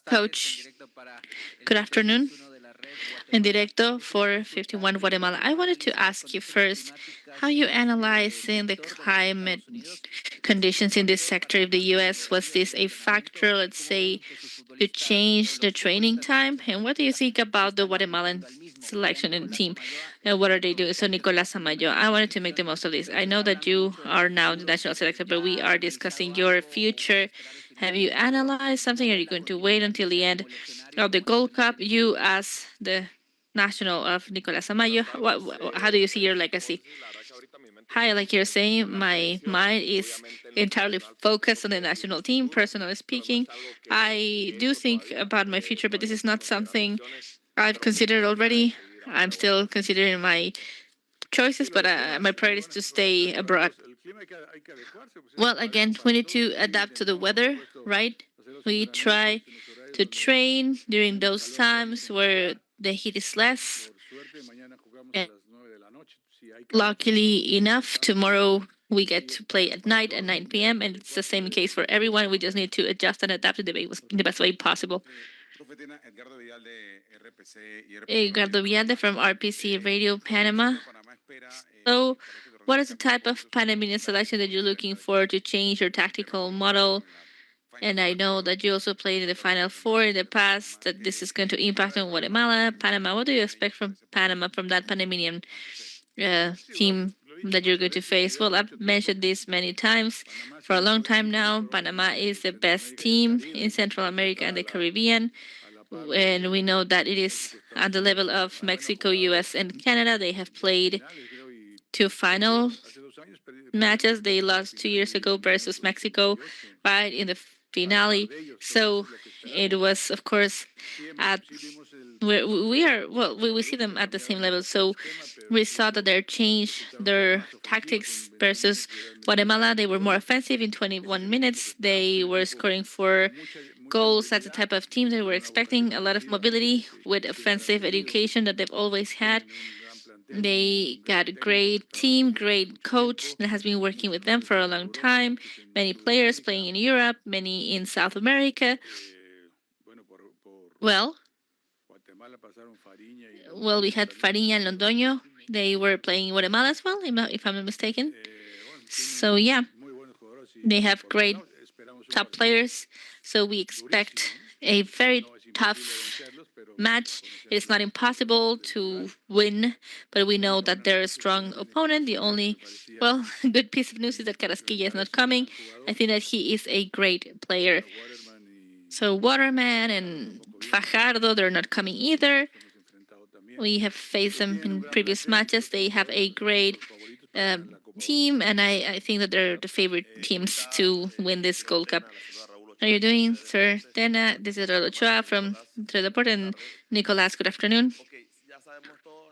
Coach, good afternoon. And Directo for 51 Guatemala. I wanted to ask you first how you analyzing the climate conditions in this sector of the U.S. Was this a factor, let's say, to change the training time? And what do you think about the Guatemalan selection and team? And what are they doing? So, Nicolas Amayo, I wanted to make the most of this. I know that you are now the national selector, but we are discussing your future. Have you analyzed something? Are you going to wait until the end of the Gold Cup? You, as the national of Nicolas Amayo, how do you see your legacy? Hi, like you're saying, my mind is entirely focused on the national team, personally speaking. I do think about my future, but this is not something I've considered already. I'm still considering my choices, but my priority is to stay abroad. Well, again, we need to adapt to the weather, right? We try to train during those times where the heat is less. And luckily enough, tomorrow we get to play at night at 9 p.m. and it's the same case for everyone. We just need to adjust and adapt in the best way possible. Edgardo Vialde from RPC Radio Panama. So, what is the type of Panamanian selection that you're looking for to change your tactical model? And I know that you also played in the Final Four in the past, that this is going to impact on Guatemala, Panama. What do you expect from Panama, from that Panamanian team that you're going to face? Well, I've mentioned this many times. For a long time now, Panama is the best team in Central America and the Caribbean. And we know that it is at the level of Mexico, US, and Canada. They have played two final matches. They lost 2 years ago versus Mexico, right in the finale. So it was, of course, at we are well. We see them at the same level. So we saw that they changed their tactics versus Guatemala. They were more offensive in 21 minutes. They were scoring 4 goals. That's the type of team they were expecting. A lot of mobility with offensive education that they've always had. They got a great team, great coach that has been working with them for a long time. Many players playing in Europe, many in South America. Well, we had Fariña and Londoño. They were playing in Guatemala as well, if I'm not mistaken. So yeah, they have great top players. So we expect a very tough match. It is not impossible to win, but we know that they're a strong opponent. The only, well, good piece of news is that Carrasquilla is not coming. I think that he is a great player. So Waterman and Fajardo, they're not coming either. We have faced them in previous matches. They have a great team, and I think that they're the favorite teams to win this Gold Cup. How are you doing, Sir Tena? This is Rolo Chua from Teleport, and Nicolas, good afternoon.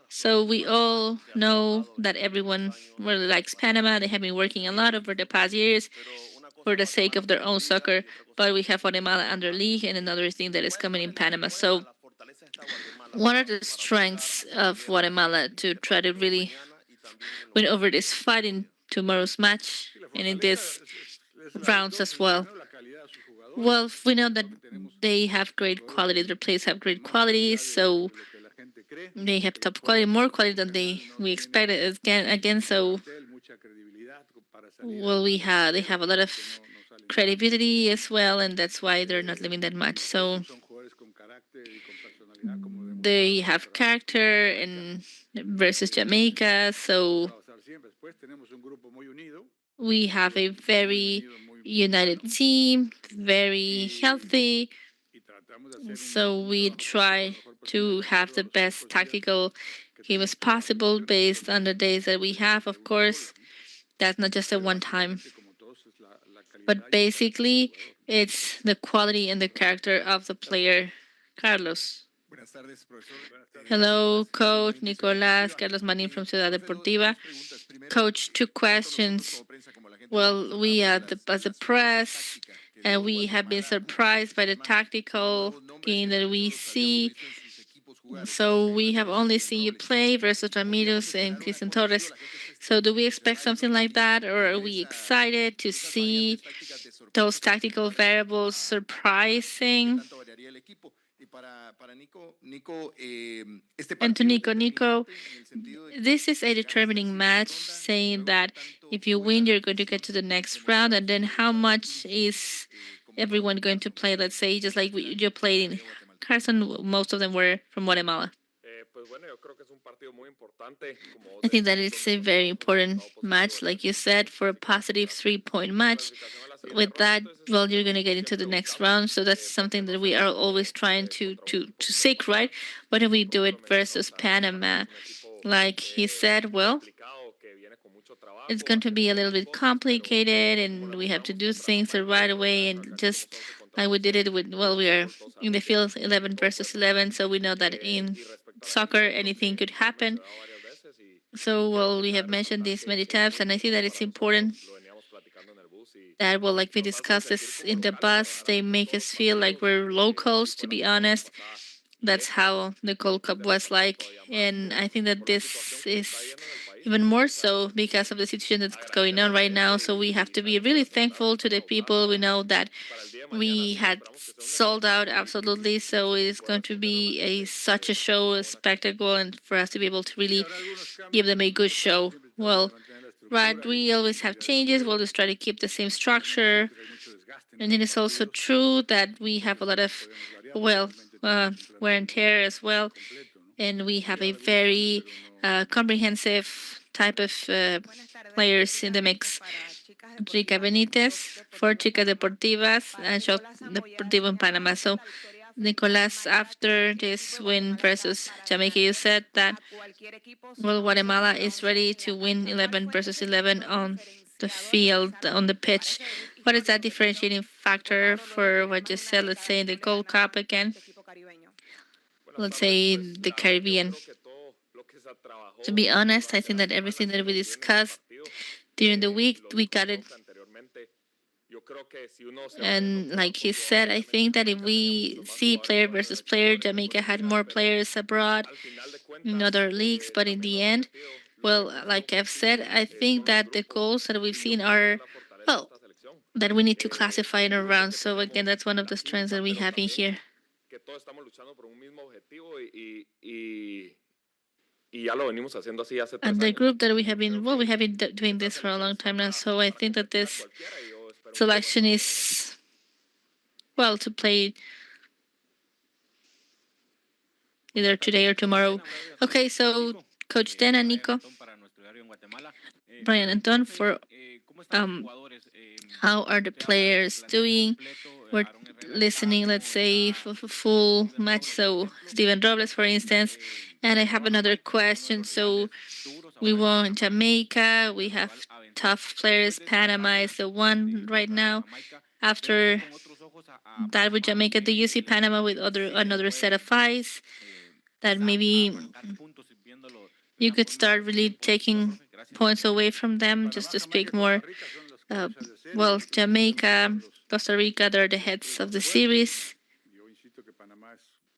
So we all know that everyone really likes Panama. They have been working a lot over the past years for the sake of their own soccer, but we have Guatemala under league and another thing that is coming in Panama. So what are the strengths of Guatemala to try to really win over this fight in tomorrow's match and in this rounds as well? Well, we know that they have great quality. Their players have great quality, so they have top quality, more quality than we expected. Again, so well, they have a lot of credibility as well, and that's why they're not living that much. So they have character and versus Jamaica. So we have a very united team, very healthy. So we try to have the best tactical game as possible based on the days that we have. Of course, that's not just a one time. But basically, it's the quality and the character of the player. Carlos. Hello, Coach Nicolas. Carlos Manin from Ciudad Deportiva. Coach, 2 questions. Well, we as a press, and we have been surprised by the tactical game that we see. So we have only seen you play versus Ramirez and Cristian Torres. So do we expect something like that, or are we excited to see those tactical variables surprising. And to Nico, this is a determining match, saying that if you win, you're going to get to the next round, and then how much is everyone going to play? Let's say, just like you played in Carson, most of them were from Guatemala. I think that it's a very important match, like you said, for a positive 3 point match. With that, well, you're gonna get into the next round. So that's something that we are always trying to seek, right? What if we do it versus Panama? Like he said, well, it's going to be a little bit complicated, and we have to do things the right away, and just like we did it with, well, we are in the field 11 versus 11, so we know that in soccer anything could happen. So, well, we have mentioned this many times, and I think that it's important that, well, like we discussed this in the bus, they make us feel like we're locals, to be honest. That's how the Gold Cup was like. And I think that this is even more so because of the situation that's going on right now. So we have to be really thankful to the people. We know that we had sold out absolutely. So it's going to be such a show, a spectacle, and for us to be able to really give them a good show. Well, right, we always have changes. We'll just try to keep the same structure. And it is also true that we have a lot of, well, wear and tear as well. And we have a very comprehensive type of players in the mix. Rica Benitez for Chicas Deportivas and Shot Deportivo in Panama. So, Nicolas, after this win versus Jamaica, you said that, well, Guatemala is ready to win 11 versus 11 on the field, on the pitch. What is that differentiating factor for what you said, let's say, in the Gold Cup again? Let's say the Caribbean. To be honest, I think that everything that we discussed during the week, we got it. And like he said, I think that if we see player versus player, Jamaica had more players abroad in other leagues, but in the end, well, like I've said, I think that the goals that we've seen are, well, that we need to classify in a round. So again, that's one of the strengths that we have in here. And the group that we have been, well, we have been doing this for a long time now. So I think that this selection is, well, to play either today or tomorrow. Okay, so Coach Den and Nico, Brian and Don, for um, how are the players doing? We're listening, let's say, full match. So Steven Robles, for instance. And I have another question. So we won Jamaica. We have tough players. Panama is the one right now. After that with Jamaica, do you see Panama with another set of eyes that maybe you could start really taking points away from them, just to speak more? Uh, well, Jamaica, Costa Rica, they're the heads of the series.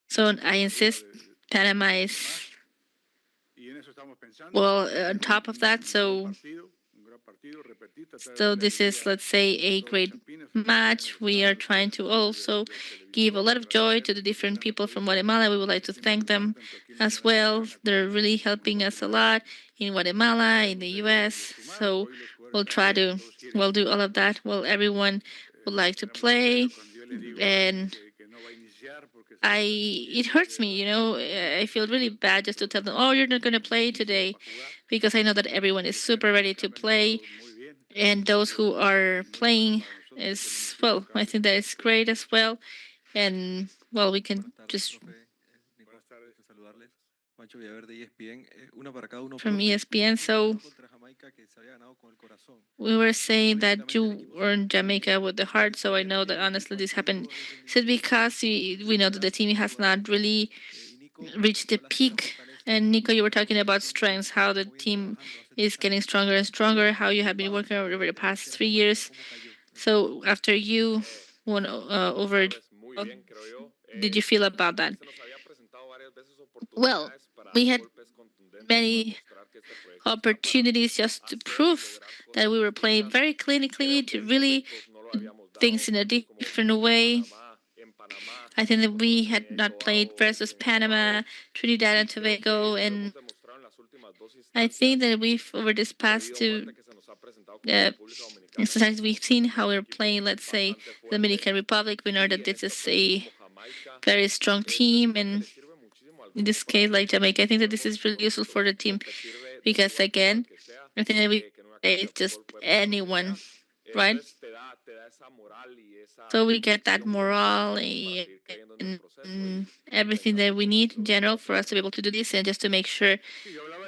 So I insist Panama is, well, on top of that. So this is, let's say, a great match. We are trying to also give a lot of joy to the different people from Guatemala. We would like to thank them as well. They're really helping us a lot in Guatemala, in the US. So we'll try to, we'll do all of that. Well, everyone would like to play. And it hurts me, I feel really bad just to tell them, oh, you're not going to play today, because I know that everyone is super ready to play. And those who are playing is, well, I think that it's great as well. And, well, we can just from ESPN. So we were saying that you were in Jamaica with the heart. So I know that honestly this happened. Is it because we know that the team has not really reached the peak? And Nico, you were talking about strengths, how the team is getting stronger and stronger, how you have been working over the past 3 years. So after you won over, how did you feel about that? Well, we had many opportunities just to prove that we were playing very clinically, to really things in a different way. I think that we had not played versus Panama, Trinidad and Tobago, and I think that we've over this past two uh, exercises we've seen how we're playing. Let's say the Dominican Republic. We know that this is a very strong team, and in this case, like Jamaica, I think that this is really useful for the team because again, I think that we play just anyone, right? So we get that morale and everything that we need in general for us to be able to do this, and just to make sure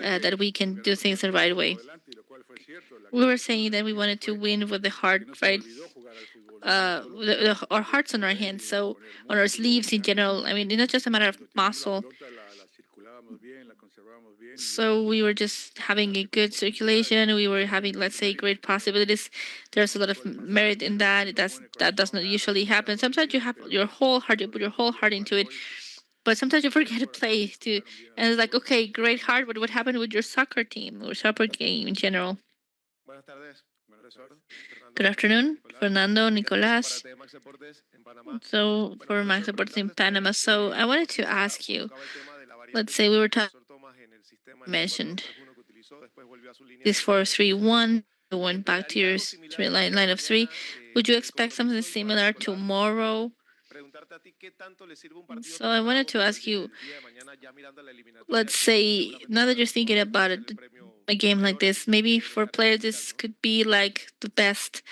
that we can do things the right way. We were saying that we wanted to win with the heart, right? Our hearts on our hands, so on our sleeves in general. I mean, it's not just a matter of muscle. So we were just having a good circulation. We were having, let's say, great possibilities. There's a lot of merit in that. That does not usually happen. Sometimes you have your whole heart, you put your whole heart into it, but sometimes you forget to play too. And it's like, okay, great heart, but what happened with your soccer team or soccer game in general? Good afternoon, Fernando, Nicolas. So for Max Deportes in Panama. So I wanted to ask you, let's say we were talking mentioned this 4-3-1, went back to your line of three. Would you expect something similar tomorrow? So I wanted to ask you, let's say now that you're thinking about it, a game like this, maybe for players this could be like the best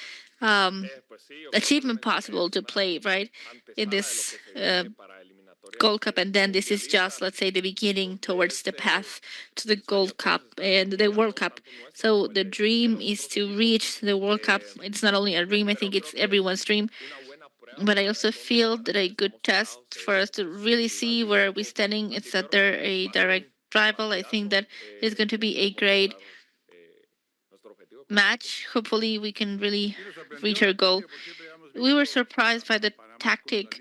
um, achievement possible to play, right? In this Gold Cup, and then this is just, let's say, the beginning towards the path to the Gold Cup and the World Cup. So the dream is to reach the World Cup. It's not only a dream; I think it's everyone's dream. But I also feel that a good test for us to really see where we're standing is that they're a direct rival. I think that it's going to be a great match. Hopefully, we can really reach our goal. We were surprised by the tactic.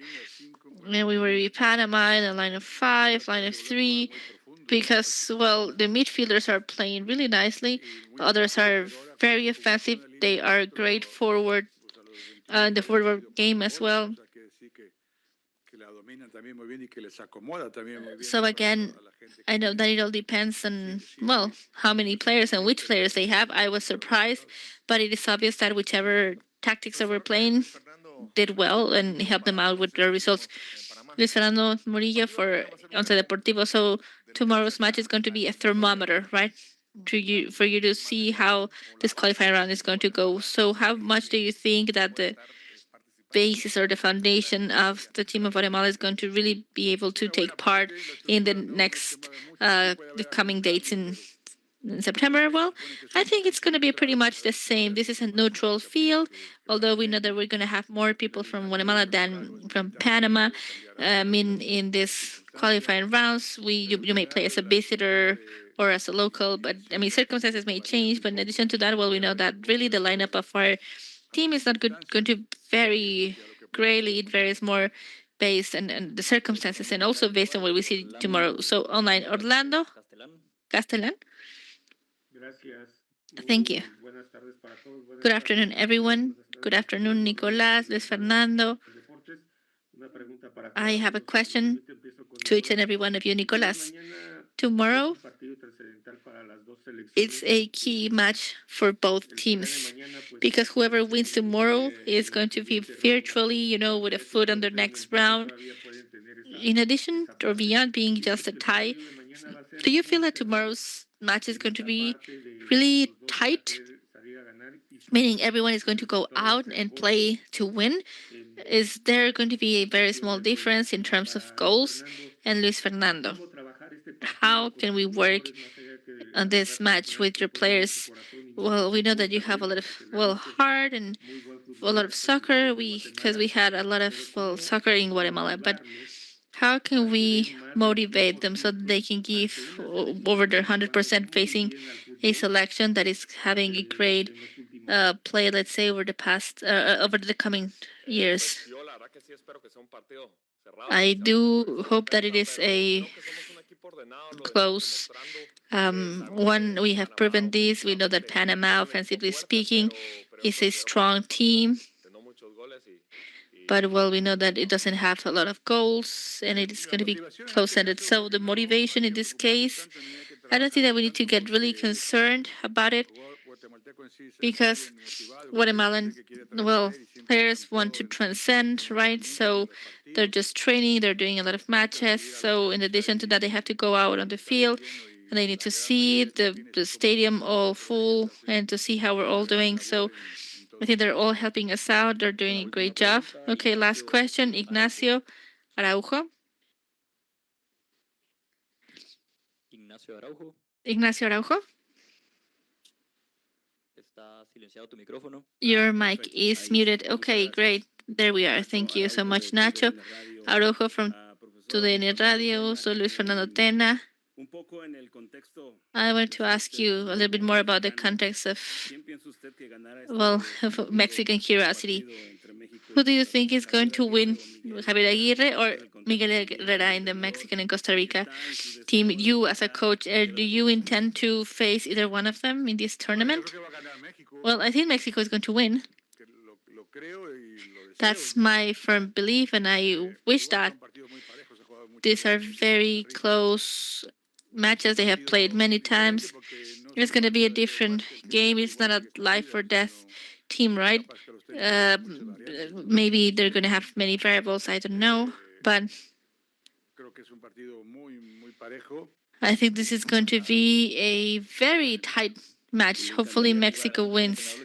And we were with Panama in a line of five, line of three, because, well, the midfielders are playing really nicely. Others are very offensive. They are great forward, the forward game as well. So again, I know that it all depends on, well, how many players and which players they have. I was surprised, but it is obvious that whichever tactics that we're playing did well and helped them out with their results. Luis Fernando Murillo for Once Deportivo. So tomorrow's match is going to be a thermometer, right? For you to see how this qualifying round is going to go. So how much do you think that the basis or the foundation of the team of Guatemala is going to really be able to take part in the next the coming dates in September? Well, I think it's going to be pretty much the same. This is a neutral field, although we know that we're going to have more people from Guatemala than from Panama. In this qualifying rounds, you may play as a visitor or as a local, but I mean circumstances may change. But in addition to that, well, we know that really the lineup of our team is not going to vary greatly. It varies more based on the circumstances and also based on what we see tomorrow. So online, Orlando, Castellan. Thank you. Good afternoon, everyone. Good afternoon, Nicolas, Luis Fernando. I have a question to each and every one of you, Nicolas. Tomorrow, it's a key match for both teams because whoever wins tomorrow is going to be virtually, with a foot on the next round. In addition or beyond being just a tie, do you feel that tomorrow's match is going to be really tight, meaning everyone is going to go out and play to win? Is there going to be a very small difference in terms of goals? And Luis Fernando, how can we work on this match with your players? Well, we know that you have a lot of, well, heart and a lot of soccer. Because we had a lot of, well, soccer in Guatemala, but how can we motivate them so that they can give over their 100% facing a selection that is having a great play, let's say, over the coming years? I do hope that it is a close one. We have proven this. We know that Panama, offensively speaking, is a strong team. But well, we know that it doesn't have a lot of goals and it is going to be close-ended. So the motivation in this case, I don't think that we need to get really concerned about it because Guatemalan, well, players want to transcend, right? So they're just training, they're doing a lot of matches. So in addition to that, they have to go out on the field and they need to see the stadium all full and to see how we're all doing. So I think they're all helping us out. They're doing a great job. Okay, last question, Ignacio Araujo. Ignacio Araujo, your mic is muted. Okay, great. There we are. Thank you so much, Nacho Araujo from TUDN Radio. So Luis Fernando Tena. I want to ask you a little bit more about the context of, well, of Mexican curiosity. Who do you think is going to win, Javier Aguirre or Miguel Herrera in the Mexican and Costa Rica team? You, as a coach, do you intend to face either one of them in this tournament? Well, I think Mexico is going to win. That's my firm belief, and I wish that. These are very close matches. They have played many times. It's going to be a different game. It's not a life or death team, right? Uh, Maybe they're going to have many variables. I don't know, but I think this is going to be a very tight match. Hopefully, Mexico wins.